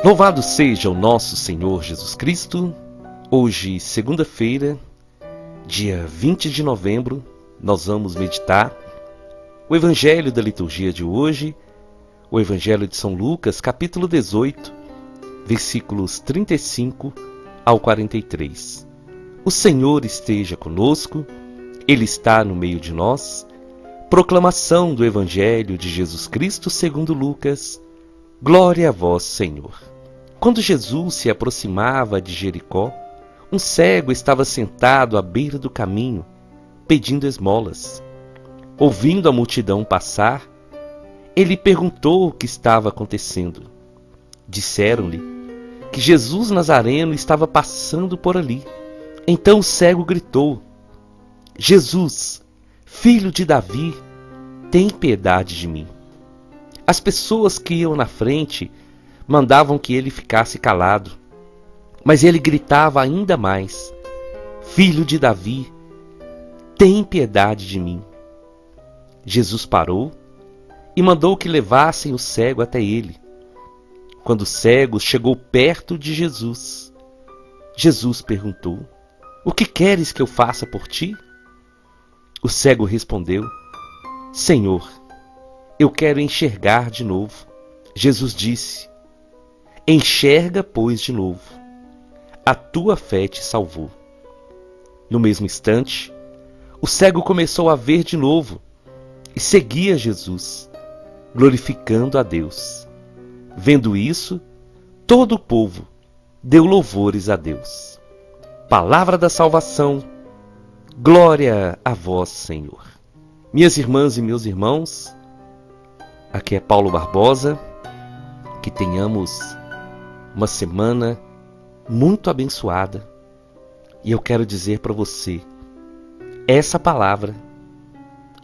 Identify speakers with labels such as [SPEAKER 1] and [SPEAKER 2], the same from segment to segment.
[SPEAKER 1] Louvado seja o nosso Senhor Jesus Cristo. Hoje, segunda-feira, dia 20 de novembro, nós vamos meditar o Evangelho da liturgia de hoje, o Evangelho de São Lucas, capítulo 18, versículos 35 ao 43. O Senhor esteja conosco, Ele está no meio de nós. Proclamação do Evangelho de Jesus Cristo segundo Lucas. Glória a vós, Senhor. Quando Jesus se aproximava de Jericó, um cego estava sentado à beira do caminho, pedindo esmolas. Ouvindo a multidão passar, ele perguntou o que estava acontecendo. Disseram-lhe que Jesus Nazareno estava passando por ali. Então o cego gritou: Jesus, filho de Davi, tem piedade de mim. As pessoas que iam na frente mandavam que ele ficasse calado, mas ele gritava ainda mais: Filho de Davi, tem piedade de mim. Jesus parou e mandou que levassem o cego até ele. Quando o cego chegou perto de Jesus, Jesus perguntou: O que queres que eu faça por ti? O cego respondeu: Senhor, eu quero enxergar de novo. Jesus disse: Enxerga, pois, de novo. A tua fé te salvou. No mesmo instante, o cego começou a ver de novo e seguia Jesus, glorificando a Deus. Vendo isso, todo o povo deu louvores a Deus. Palavra da salvação. Glória a vós, Senhor. Minhas irmãs e meus irmãos, aqui é Paulo Barbosa. Que tenhamos uma semana muito abençoada. E eu quero dizer para você, essa palavra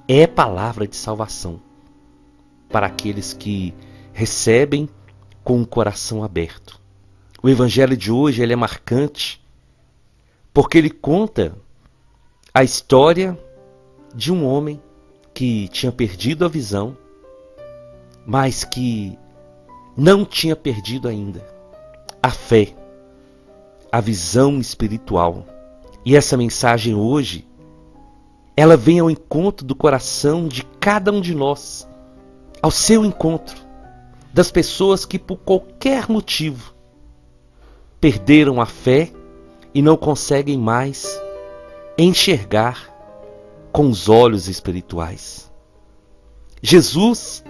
[SPEAKER 1] é palavra de salvação para aqueles que recebem com o coração aberto. O Evangelho de hoje ele é marcante porque ele conta a história de um homem que tinha perdido a visão, mas que não tinha perdido ainda a fé, a visão espiritual. E essa mensagem hoje, ela vem ao encontro do coração de cada um de nós, ao seu encontro, das pessoas que por qualquer motivo perderam a fé e não conseguem mais enxergar com os olhos espirituais. Jesus,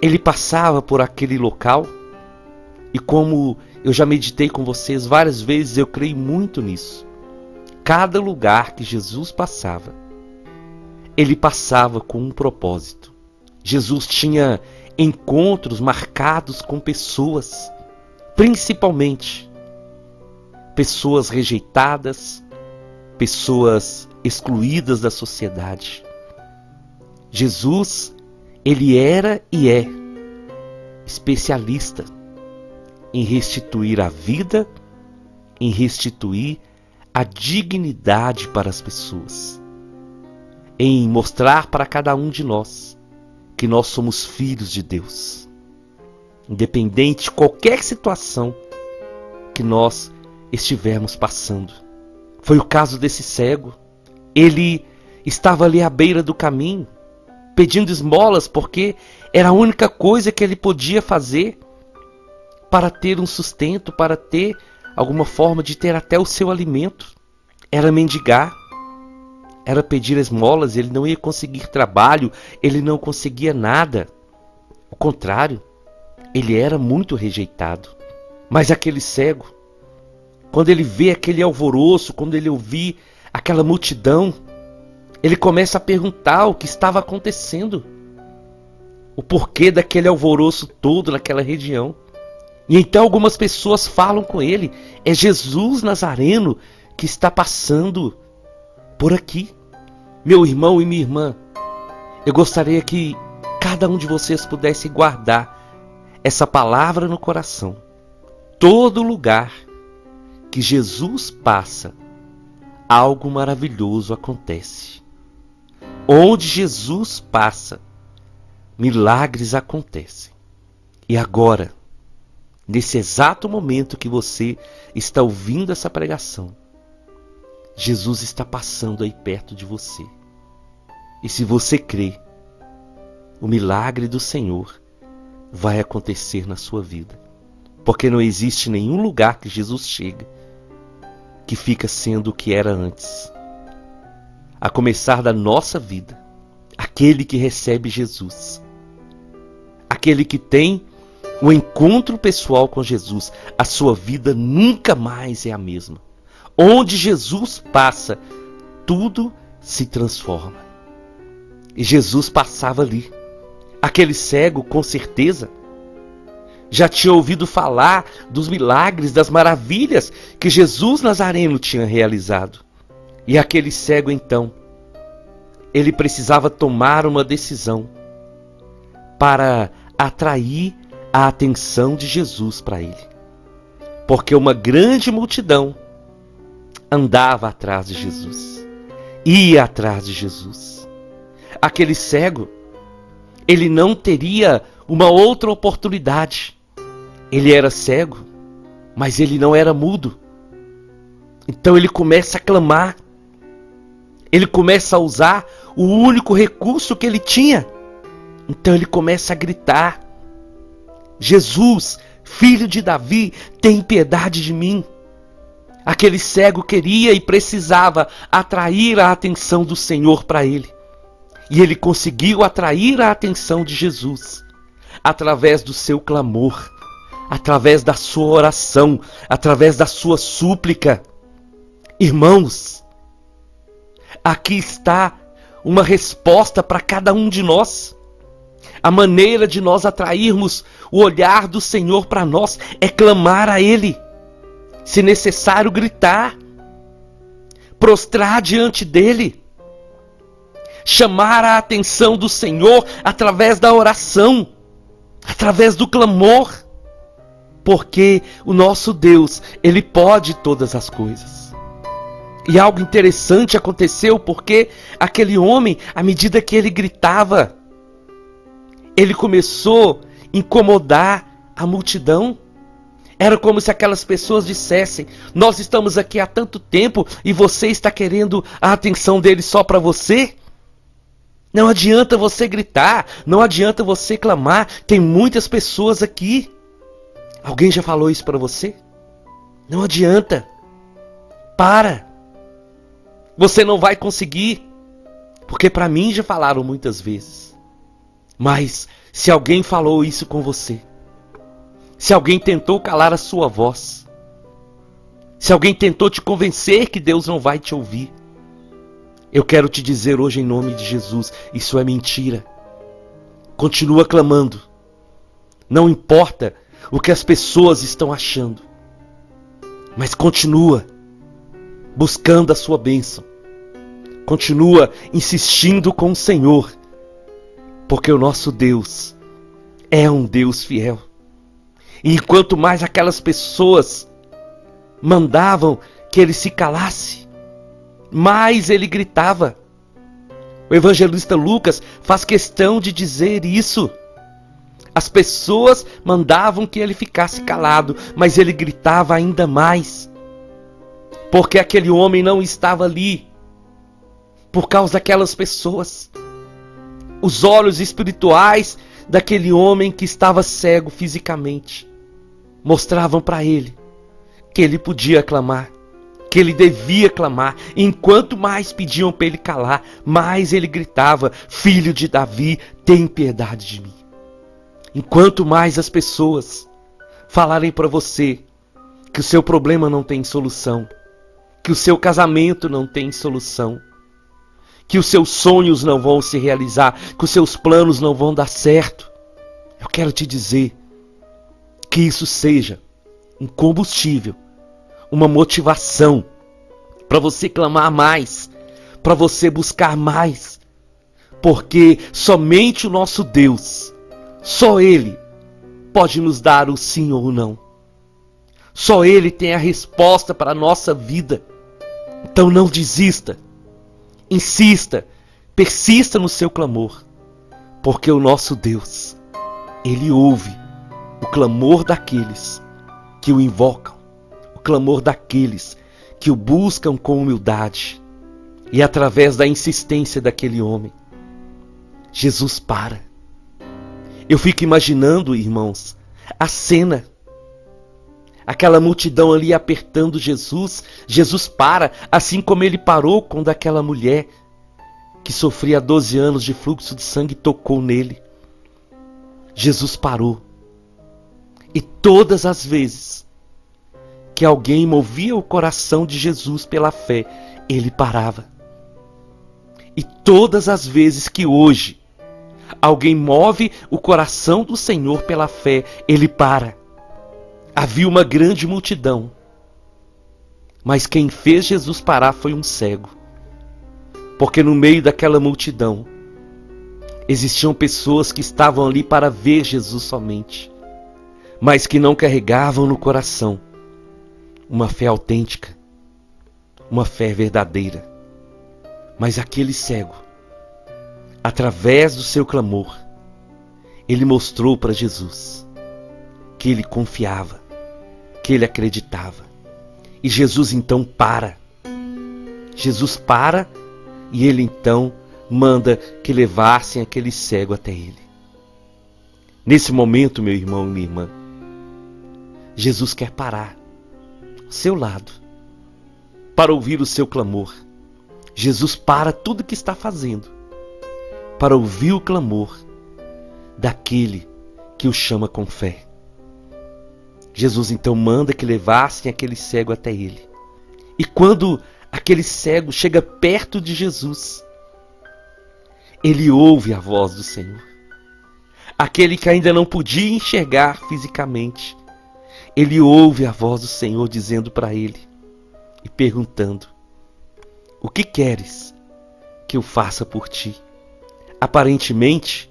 [SPEAKER 1] ele passava por aquele local e, como eu já meditei com vocês várias vezes, eu creio muito nisso. Cada lugar que Jesus passava, ele passava com um propósito. Jesus tinha encontros marcados com pessoas, principalmente pessoas rejeitadas, pessoas excluídas da sociedade. Jesus, ele era e é especialista em restituir a vida, em restituir a dignidade para as pessoas, em mostrar para cada um de nós que nós somos filhos de Deus, independente de qualquer situação que nós estivermos passando. Foi o caso desse cego. Ele estava ali à beira do caminho, pedindo esmolas, porque era a única coisa que ele podia fazer para ter um sustento, para ter alguma forma de ter até o seu alimento. Era mendigar, era pedir esmolas. Ele não ia conseguir trabalho, ele não conseguia nada. Ao contrário, ele era muito rejeitado. Mas aquele cego, quando ele vê aquele alvoroço, quando ele ouvir aquela multidão, ele começa a perguntar o que estava acontecendo, o porquê daquele alvoroço todo naquela região. E então algumas pessoas falam com ele: é Jesus Nazareno que está passando por aqui. Meu irmão e minha irmã, eu gostaria que cada um de vocês pudesse guardar essa palavra no coração. Todo lugar que Jesus passa, algo maravilhoso acontece. Onde Jesus passa, milagres acontecem. E agora, nesse exato momento que você está ouvindo essa pregação, Jesus está passando aí perto de você. E se você crê, o milagre do Senhor vai acontecer na sua vida. Porque não existe nenhum lugar que Jesus chega que fica sendo o que era antes. A começar da nossa vida, aquele que recebe Jesus, aquele que tem o encontro pessoal com Jesus, a sua vida nunca mais é a mesma. Onde Jesus passa, tudo se transforma. E Jesus passava ali. Aquele cego, com certeza, já tinha ouvido falar dos milagres, das maravilhas que Jesus Nazareno tinha realizado. E aquele cego, então, ele precisava tomar uma decisão para atrair a atenção de Jesus para ele. Porque uma grande multidão andava atrás de Jesus, ia atrás de Jesus. Aquele cego, ele não teria uma outra oportunidade. Ele era cego, mas ele não era mudo. Então ele começa a clamar. Ele começa a usar o único recurso que ele tinha. Então ele começa a gritar: Jesus, filho de Davi, tem piedade de mim. Aquele cego queria e precisava atrair a atenção do Senhor para ele. E ele conseguiu atrair a atenção de Jesus através do seu clamor, através da sua oração, através da sua súplica. Irmãos, aqui está uma resposta para cada um de nós. A maneira de nós atrairmos o olhar do Senhor para nós é clamar a Ele. Se necessário, gritar, prostrar diante dEle, chamar a atenção do Senhor através da oração, através do clamor. Porque o nosso Deus, Ele pode todas as coisas. E algo interessante aconteceu, porque aquele homem, à medida que ele gritava, ele começou a incomodar a multidão. Era como se aquelas pessoas dissessem: nós estamos aqui há tanto tempo e você está querendo a atenção dele só para você? Não adianta você gritar, não adianta você clamar, tem muitas pessoas aqui. Alguém já falou isso para você? Não adianta. Para. Você não vai conseguir. Porque para mim já falaram muitas vezes. Mas se alguém falou isso com você, se alguém tentou calar a sua voz, se alguém tentou te convencer que Deus não vai te ouvir, eu quero te dizer hoje em nome de Jesus, isso é mentira. Continua clamando. Não importa o que as pessoas estão achando, mas continua buscando a sua bênção. Continua insistindo com o Senhor, porque o nosso Deus é um Deus fiel. E enquanto mais aquelas pessoas mandavam que ele se calasse, mais ele gritava. O evangelista Lucas faz questão de dizer isso. As pessoas mandavam que ele ficasse calado, mas ele gritava ainda mais. Porque aquele homem não estava ali por causa daquelas pessoas. Os olhos espirituais daquele homem que estava cego fisicamente mostravam para ele que ele podia clamar, que ele devia clamar. E enquanto mais pediam para ele calar, mais ele gritava: filho de Davi, tem piedade de mim. Enquanto mais as pessoas falarem para você que o seu problema não tem solução, que o seu casamento não tem solução, que os seus sonhos não vão se realizar, que os seus planos não vão dar certo, eu quero te dizer que isso seja um combustível, uma motivação para você clamar mais, para você buscar mais, porque somente o nosso Deus, só Ele pode nos dar o sim ou o não. Só Ele tem a resposta para a nossa vida. Então não desista. Insista. Persista no seu clamor. Porque o nosso Deus, Ele ouve o clamor daqueles que o invocam, o clamor daqueles que o buscam com humildade. E através da insistência daquele homem, Jesus para. Eu fico imaginando, irmãos, a cena. Aquela multidão ali apertando Jesus. Jesus para, assim como ele parou quando aquela mulher que sofria 12 anos de fluxo de sangue tocou nele. Jesus parou. E todas as vezes que alguém movia o coração de Jesus pela fé, ele parava. E todas as vezes que hoje alguém move o coração do Senhor pela fé, ele para. Havia uma grande multidão, mas quem fez Jesus parar foi um cego. Porque no meio daquela multidão existiam pessoas que estavam ali para ver Jesus somente, mas que não carregavam no coração uma fé autêntica, uma fé verdadeira. Mas aquele cego, através do seu clamor, ele mostrou para Jesus que ele confiava, que ele acreditava. E Jesus então para. Jesus para e ele então manda que levassem aquele cego até ele. Nesse momento, meu irmão e minha irmã, Jesus quer parar ao seu lado para ouvir o seu clamor. Jesus para tudo que está fazendo para ouvir o clamor daquele que o chama com fé. Jesus então manda que levassem aquele cego até ele. E quando aquele cego chega perto de Jesus, ele ouve a voz do Senhor. Aquele que ainda não podia enxergar fisicamente, ele ouve a voz do Senhor dizendo para ele e perguntando: o que queres que eu faça por ti? Aparentemente,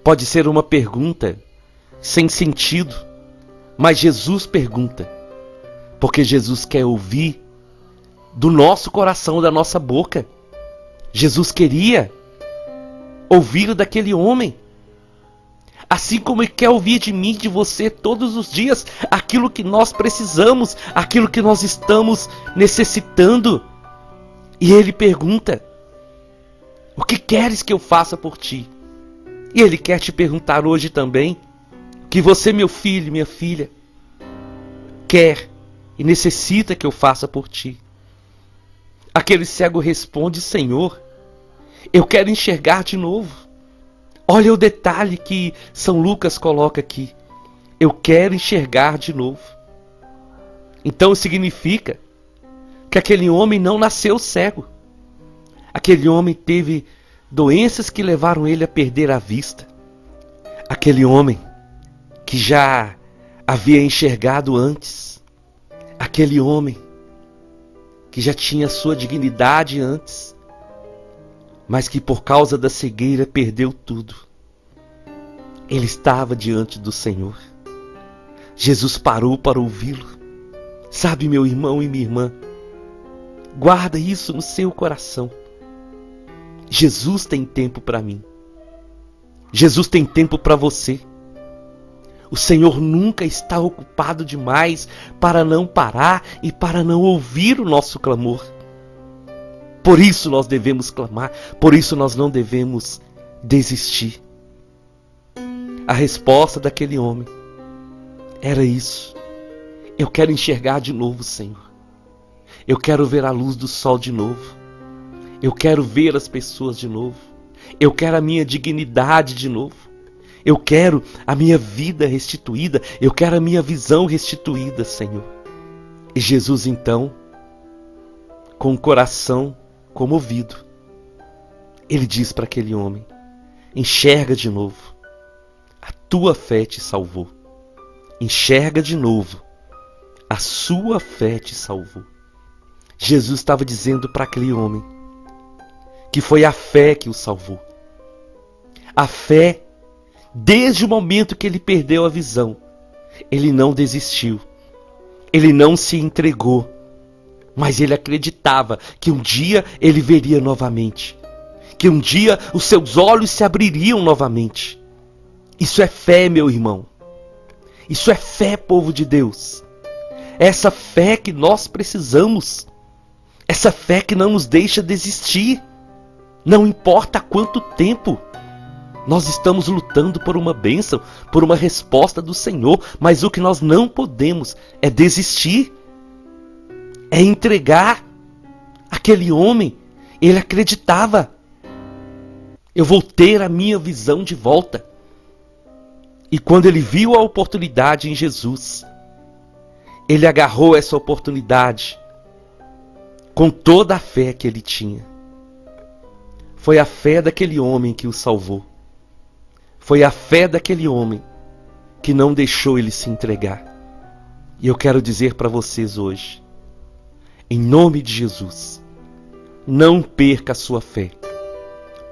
[SPEAKER 1] pode ser uma pergunta sem sentido, mas Jesus pergunta, porque Jesus quer ouvir do nosso coração, da nossa boca. Jesus queria ouvir daquele homem, assim como ele quer ouvir de mim, de você, todos os dias, aquilo que nós precisamos, aquilo que nós estamos necessitando. E ele pergunta: o que queres que eu faça por ti? E ele quer te perguntar hoje também, que você, meu filho, minha filha, quer e necessita que eu faça por ti. Aquele cego responde: Senhor, eu quero enxergar de novo. Olha o detalhe que São Lucas coloca aqui: eu quero enxergar de novo. Então significa que aquele homem não nasceu cego. Aquele homem teve doenças que levaram ele a perder a vista. Aquele homem que já havia enxergado antes. Aquele homem que já tinha sua dignidade antes, mas que por causa da cegueira perdeu tudo. Ele estava diante do Senhor. Jesus parou para ouvi-lo. Sabe, meu irmão e minha irmã, guarda isso no seu coração. Jesus tem tempo para mim. Jesus tem tempo para você. O Senhor nunca está ocupado demais para não parar e para não ouvir o nosso clamor. Por isso nós devemos clamar, por isso nós não devemos desistir. A resposta daquele homem era isso: eu quero enxergar de novo, Senhor. Eu quero ver a luz do sol de novo. Eu quero ver as pessoas de novo. Eu quero a minha dignidade de novo. Eu quero a minha vida restituída. Eu quero a minha visão restituída, Senhor. E Jesus então, com o coração comovido, ele diz para aquele homem: enxerga de novo. A tua fé te salvou. Enxerga de novo. A sua fé te salvou. Jesus estava dizendo para aquele homem que foi a fé que o salvou. A fé, desde o momento que ele perdeu a visão, ele não desistiu. Ele não se entregou. Mas ele acreditava que um dia ele veria novamente. Que um dia os seus olhos se abririam novamente. Isso é fé, meu irmão. Isso é fé, povo de Deus. É essa fé que nós precisamos. Essa fé que não nos deixa desistir. Não importa quanto tempo nós estamos lutando por uma bênção, por uma resposta do Senhor, mas o que nós não podemos é desistir. É entregar. Aquele homem, ele acreditava. Eu vou ter a minha visão de volta. E quando ele viu a oportunidade em Jesus, ele agarrou essa oportunidade com toda a fé que ele tinha. Foi a fé daquele homem que o salvou. Foi a fé daquele homem que não deixou ele se entregar. E eu quero dizer para vocês hoje, em nome de Jesus, não perca a sua fé,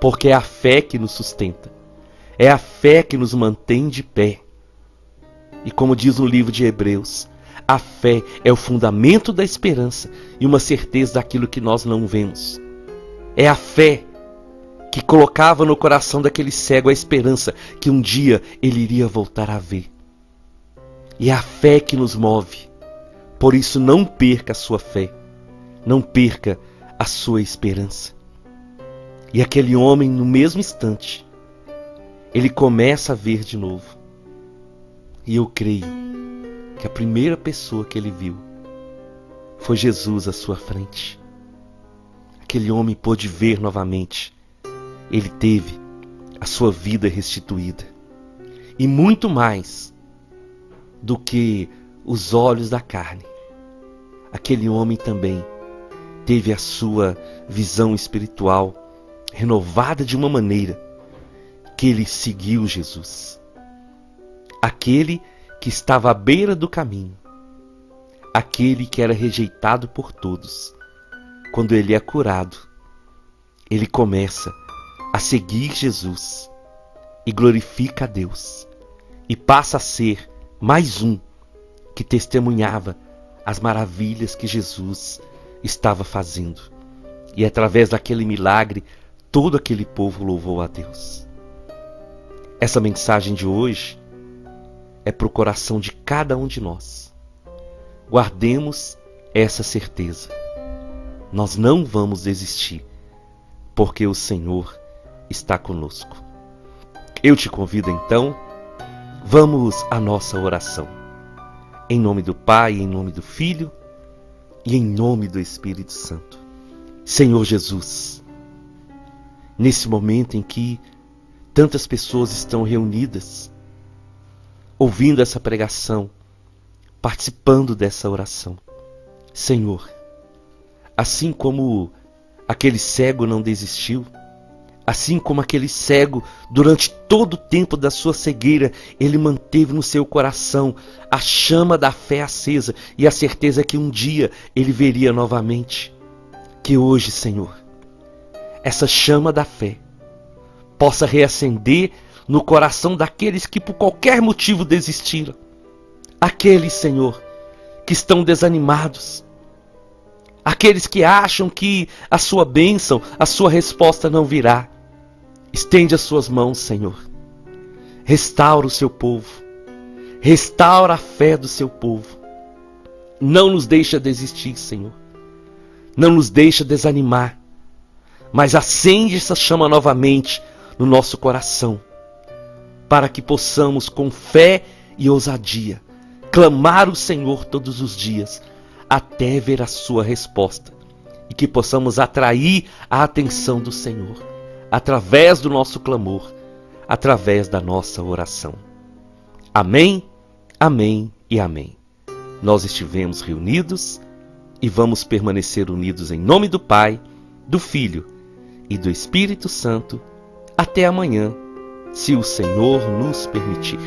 [SPEAKER 1] porque é a fé que nos sustenta, é a fé que nos mantém de pé. E como diz no livro de Hebreus, a fé é o fundamento da esperança e uma certeza daquilo que nós não vemos. É a fé que colocava no coração daquele cego a esperança que um dia ele iria voltar a ver. E é a fé que nos move. Por isso não perca a sua fé, não perca a sua esperança. E aquele homem, no mesmo instante, ele começa a ver de novo. E eu creio que a primeira pessoa que ele viu foi Jesus à sua frente. Aquele homem pôde ver novamente. Ele teve a sua vida restituída. E muito mais do que os olhos da carne. Aquele homem também teve a sua visão espiritual renovada de uma maneira que ele seguiu Jesus. Aquele que estava à beira do caminho. Aquele que era rejeitado por todos. Quando ele é curado, ele começa a seguir Jesus e glorifica a Deus. E passa a ser mais um que testemunhava as maravilhas que Jesus estava fazendo. E através daquele milagre, todo aquele povo louvou a Deus. Essa mensagem de hoje é para o coração de cada um de nós. Guardemos essa certeza. Nós não vamos desistir, porque o Senhor está conosco. Eu te convido então, vamos à nossa oração. Em nome do Pai, em nome do Filho e em nome do Espírito Santo. Senhor Jesus, nesse momento em que tantas pessoas estão reunidas, ouvindo essa pregação, participando dessa oração, Senhor, assim como aquele cego não desistiu, assim como aquele cego, durante todo o tempo da sua cegueira, ele manteve no seu coração a chama da fé acesa e a certeza que um dia ele veria novamente. Que hoje, Senhor, essa chama da fé possa reacender no coração daqueles que por qualquer motivo desistiram. Aqueles, Senhor, que estão desanimados. Aqueles que acham que a sua bênção, a sua resposta não virá. Estende as suas mãos, Senhor. Restaura o seu povo. Restaura a fé do seu povo. Não nos deixa desistir, Senhor. Não nos deixa desanimar. Mas acende essa chama novamente no nosso coração. Para que possamos, com fé e ousadia, clamar o Senhor todos os dias, até ver a sua resposta. E que possamos atrair a atenção do Senhor, através do nosso clamor, através da nossa oração. Amém, amém e amém. Nós estivemos reunidos e vamos permanecer unidos em nome do Pai, do Filho e do Espírito Santo, até amanhã, se o Senhor nos permitir.